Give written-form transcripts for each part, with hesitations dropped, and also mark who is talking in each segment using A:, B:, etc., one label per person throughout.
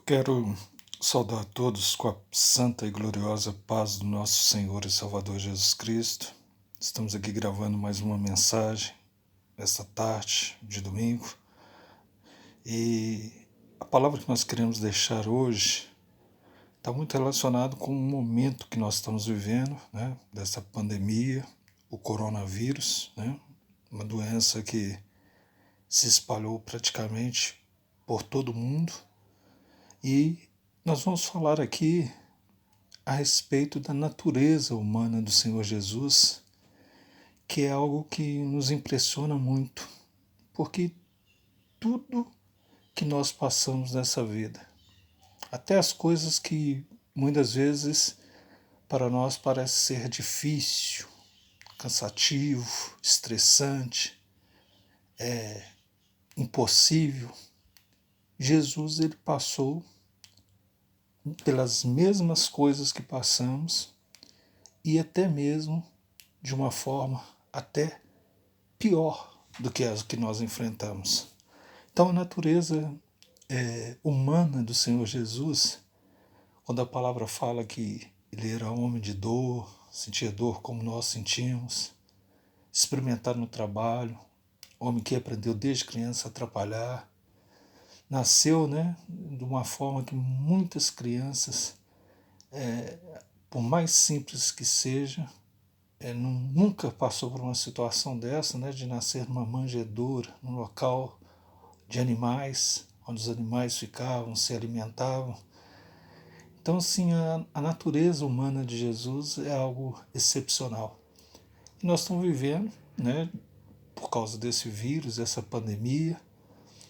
A: Quero saudar a todos com a santa e gloriosa paz do nosso Senhor e Salvador Jesus Cristo. Estamos aqui gravando mais uma mensagem esta tarde de domingo e a palavra que nós queremos deixar hoje está muito relacionado com o momento que nós estamos vivendo, né, dessa pandemia, o coronavírus, né, uma doença que se espalhou praticamente por todo o mundo. E nós vamos falar aqui a respeito da natureza humana do Senhor Jesus, que é algo que nos impressiona muito, porque tudo que nós passamos nessa vida, até as coisas que muitas vezes para nós parece ser difícil, cansativo, estressante, impossível, Jesus ele passou pelas mesmas coisas que passamos e até mesmo de uma forma até pior do que as que nós enfrentamos. Então a natureza humana do Senhor Jesus, quando a palavra fala que ele era homem de dor, sentia dor como nós sentimos, experimentar no trabalho, homem que aprendeu desde criança a atrapalhar, nasceu, de uma forma que muitas crianças, por mais simples que seja, nunca passou por uma situação dessa, de nascer numa manjedoura, num local de animais, onde os animais ficavam, se alimentavam. Então, assim, a natureza humana de Jesus é algo excepcional. E nós estamos vivendo, por causa desse vírus, dessa pandemia,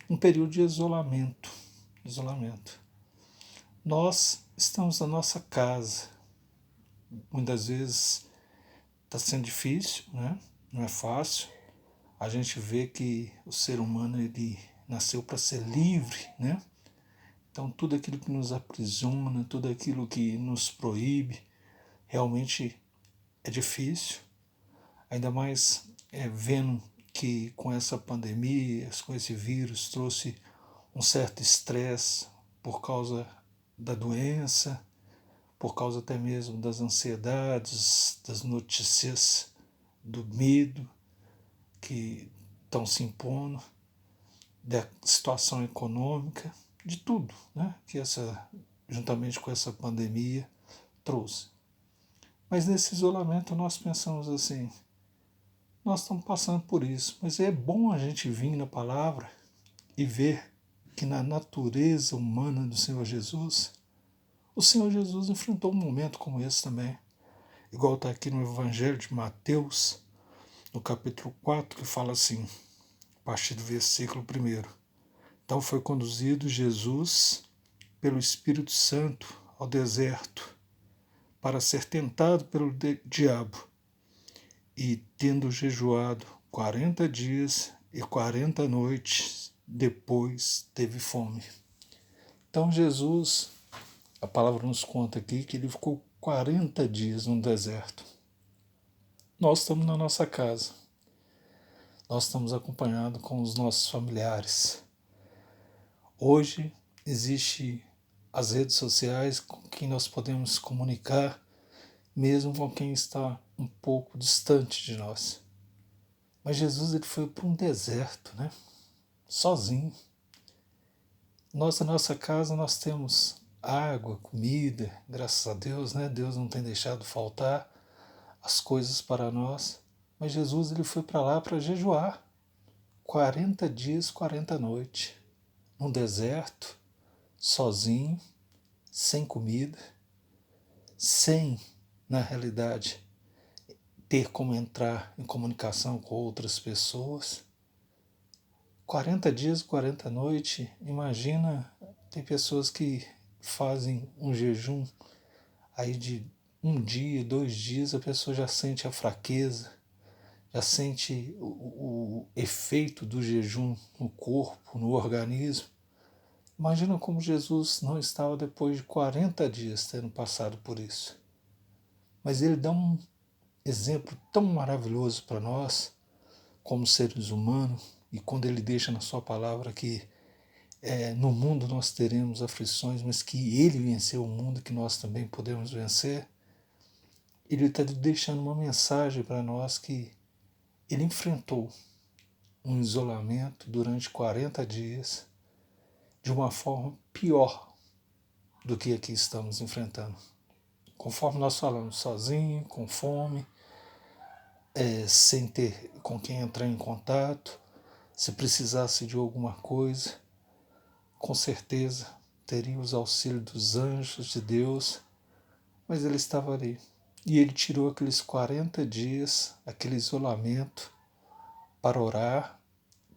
A: um período de isolamento. Nós estamos na nossa casa. Muitas vezes está sendo difícil, não é fácil. A gente vê que o ser humano ele nasceu para ser livre, Então tudo aquilo que nos aprisiona, tudo aquilo que nos proíbe, realmente é difícil. Ainda mais vendo que com essa pandemia, com esse vírus, trouxe um certo estresse por causa da doença, por causa até mesmo das ansiedades, das notícias do medo que estão se impondo, da situação econômica, de tudo, que juntamente com essa pandemia trouxe. Mas nesse isolamento nós pensamos assim, nós estamos passando por isso, mas é bom a gente vir na palavra e ver que na natureza humana do Senhor Jesus, o Senhor Jesus enfrentou um momento como esse também, igual está aqui no Evangelho de Mateus, no capítulo 4, que fala assim, a partir do versículo 1. Então foi conduzido Jesus pelo Espírito Santo ao deserto para ser tentado pelo diabo. E tendo jejuado 40 dias e 40 noites, depois teve fome. Então Jesus, a palavra nos conta aqui que ele ficou 40 dias no deserto. Nós estamos na nossa casa. Nós estamos acompanhados com os nossos familiares. Hoje existe as redes sociais com quem nós podemos comunicar, mesmo com quem está um pouco distante de nós. Mas Jesus ele foi para um deserto, sozinho. Nós, na nossa casa, nós temos água, comida, graças a Deus, Deus não tem deixado faltar as coisas para nós. Mas Jesus ele foi para lá para jejuar. 40 dias, 40 noites. Num deserto, sozinho, sem comida, sem, na realidade, ter como entrar em comunicação com outras pessoas. 40 dias, 40 noites, imagina, tem pessoas que fazem um jejum aí de 1 dia, 2 dias, a pessoa já sente a fraqueza, já sente o efeito do jejum no corpo, no organismo. Imagina como Jesus não estava depois de 40 dias tendo passado por isso. Mas ele dá um exemplo tão maravilhoso para nós, como seres humanos, e quando ele deixa na sua palavra que no mundo nós teremos aflições, mas que ele venceu o mundo, que nós também podemos vencer. Ele está deixando uma mensagem para nós que ele enfrentou um isolamento durante 40 dias de uma forma pior do que aqui estamos enfrentando. Conforme nós falamos, sozinho, com fome, sem ter com quem entrar em contato, se precisasse de alguma coisa, com certeza teria os auxílios dos anjos de Deus, mas ele estava ali. E ele tirou aqueles 40 dias, aquele isolamento, para orar,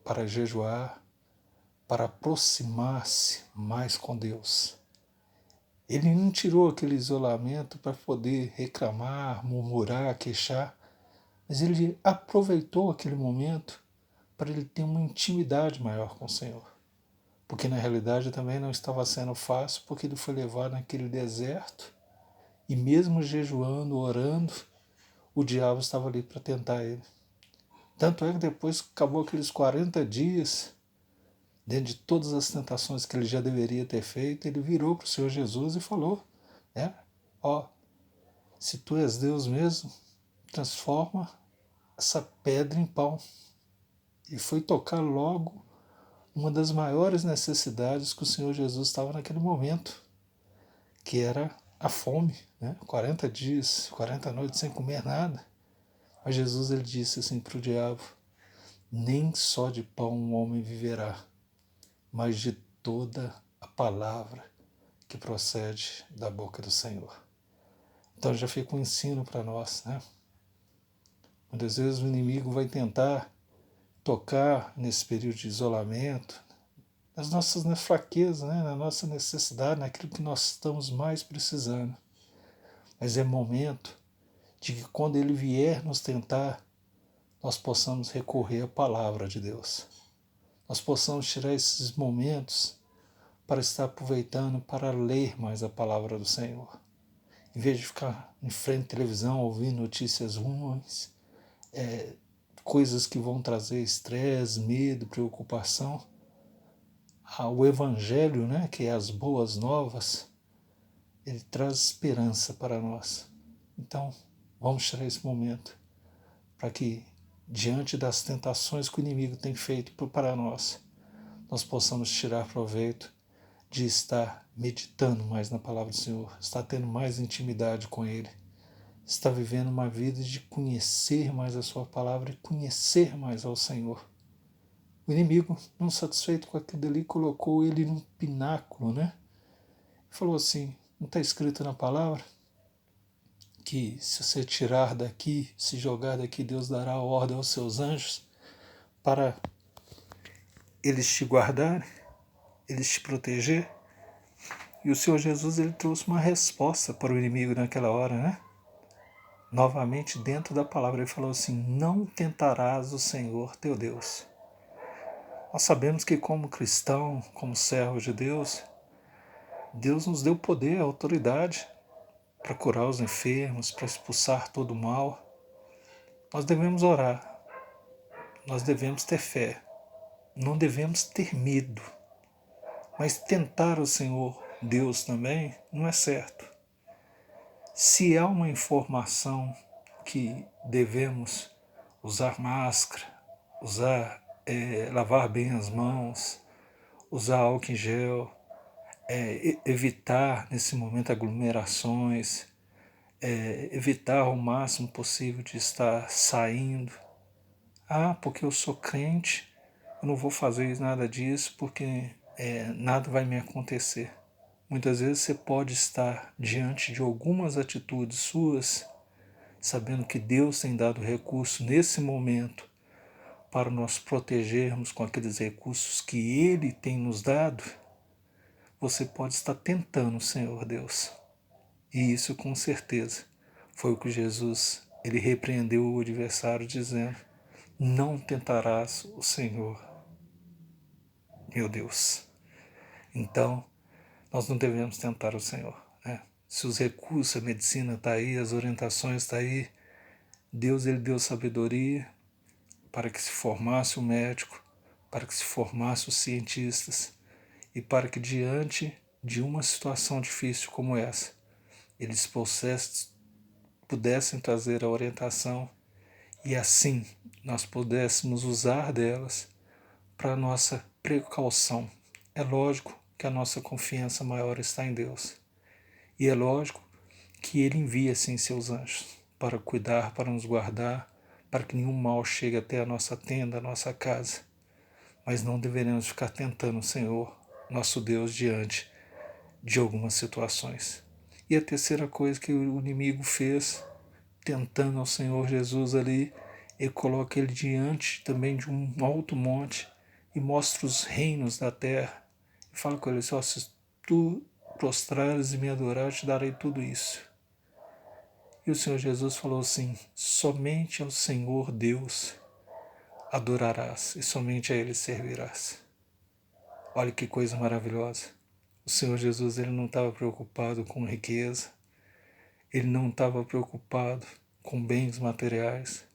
A: para jejuar, para aproximar-se mais com Deus. Ele não tirou aquele isolamento para poder reclamar, murmurar, queixar, mas ele aproveitou aquele momento para ele ter uma intimidade maior com o Senhor. Porque na realidade também não estava sendo fácil, porque ele foi levado naquele deserto e mesmo jejuando, orando, o diabo estava ali para tentar ele. Tanto é que depois que acabou aqueles 40 dias, dentro de todas as tentações que ele já deveria ter feito, ele virou para o Senhor Jesus e falou, se tu és Deus mesmo, transforma essa pedra em pão. E foi tocar logo uma das maiores necessidades que o Senhor Jesus estava naquele momento, que era a fome, 40 dias, 40 noites sem comer nada. Mas Jesus ele disse assim para o diabo, nem só de pão o homem viverá, mas de toda a palavra que procede da boca do Senhor. Então já fica um ensino para nós, Muitas vezes o inimigo vai tentar tocar nesse período de isolamento, nas nossas fraquezas, na nossa necessidade, naquilo que nós estamos mais precisando. Mas é momento de que quando ele vier nos tentar, nós possamos recorrer à palavra de Deus. Nós possamos tirar esses momentos para estar aproveitando para ler mais a palavra do Senhor. Em vez de ficar em frente à televisão ouvindo notícias ruins, coisas que vão trazer estresse, medo, preocupação, o Evangelho, que é as boas novas, ele traz esperança para nós. Então, vamos tirar esse momento para que, diante das tentações que o inimigo tem feito para nós possamos tirar proveito de estar meditando mais na palavra do Senhor, estar tendo mais intimidade com Ele, estar vivendo uma vida de conhecer mais a Sua palavra e conhecer mais ao Senhor. O inimigo, não satisfeito com aquilo ali, colocou ele num pináculo, Falou assim, não está escrito na palavra que se você tirar daqui, se jogar daqui, Deus dará a ordem aos seus anjos para eles te guardarem, eles te proteger? E o Senhor Jesus ele trouxe uma resposta para o inimigo naquela hora, Novamente dentro da palavra ele falou assim, não tentarás o Senhor teu Deus. Nós sabemos que como cristão, como servo de Deus, Deus nos deu poder, autoridade para curar os enfermos, para expulsar todo o mal. Nós devemos orar, nós devemos ter fé, não devemos ter medo, mas tentar o Senhor Deus também não é certo. Se há uma informação que devemos usar máscara, lavar bem as mãos, usar álcool em gel, evitar nesse momento aglomerações, evitar o máximo possível de estar saindo. Porque eu sou crente, eu não vou fazer nada disso porque nada vai me acontecer. Muitas vezes você pode estar diante de algumas atitudes suas, sabendo que Deus tem dado recurso nesse momento para nós protegermos com aqueles recursos que Ele tem nos dado. Você pode estar tentando o Senhor Deus. E isso com certeza foi o que Jesus ele repreendeu o adversário dizendo, não tentarás o Senhor, meu Deus. Então, nós não devemos tentar o Senhor. Se os recursos, a medicina está aí, as orientações estão aí, Deus ele deu sabedoria para que se formasse o médico, para que se formasse os cientistas, e para que diante de uma situação difícil como essa, eles pudessem trazer a orientação e assim nós pudéssemos usar delas para a nossa precaução. É lógico que a nossa confiança maior está em Deus. E é lógico que Ele envia sim seus anjos para cuidar, para nos guardar, para que nenhum mal chegue até a nossa tenda, a nossa casa. Mas não deveremos ficar tentando o Senhor, nosso Deus, diante de algumas situações. E a terceira coisa que o inimigo fez, tentando ao Senhor Jesus ali, ele coloca ele diante também de um alto monte e mostra os reinos da terra. E fala com ele assim, se tu prostrares e me adorar, eu te darei tudo isso. E o Senhor Jesus falou assim, somente ao Senhor Deus adorarás e somente a Ele servirás. Olha que coisa maravilhosa. O Senhor Jesus ele não estava preocupado com riqueza, ele não estava preocupado com bens materiais,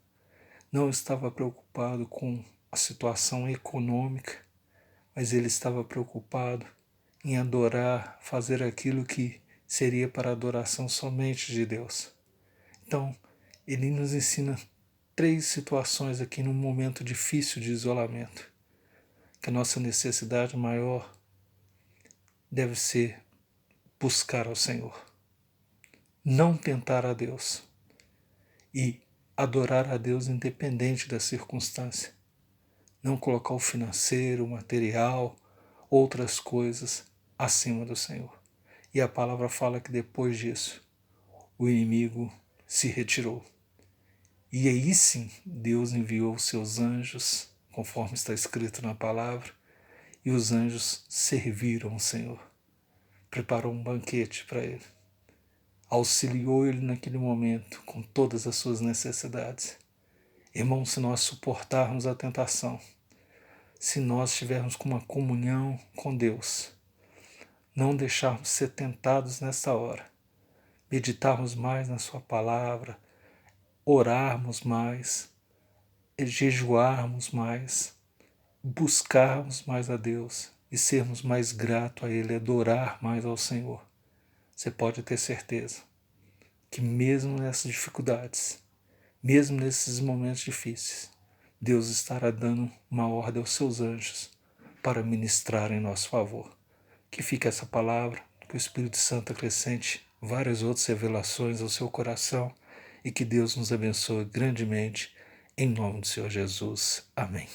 A: não estava preocupado com a situação econômica, mas ele estava preocupado em adorar, fazer aquilo que seria para a adoração somente de Deus. Então, ele nos ensina 3 situações aqui num momento difícil de isolamento, que a nossa necessidade maior deve ser buscar ao Senhor, não tentar a Deus e adorar a Deus independente da circunstância, não colocar o financeiro, o material, outras coisas acima do Senhor. E a palavra fala que depois disso, o inimigo se retirou. E aí sim, Deus enviou os seus anjos, conforme está escrito na palavra, e os anjos serviram o Senhor. Preparou um banquete para ele. Auxiliou ele naquele momento com todas as suas necessidades. Irmão, se nós suportarmos a tentação, se nós estivermos com uma comunhão com Deus, não deixarmos ser tentados nessa hora, meditarmos mais na sua palavra, orarmos mais, jejuarmos mais, buscarmos mais a Deus e sermos mais gratos a Ele, adorar mais ao Senhor, você pode ter certeza que mesmo nessas dificuldades, mesmo nesses momentos difíceis, Deus estará dando uma ordem aos seus anjos para ministrar em nosso favor. Que fique essa palavra, que o Espírito Santo acrescente várias outras revelações ao seu coração e que Deus nos abençoe grandemente, em nome do Senhor Jesus. Amém.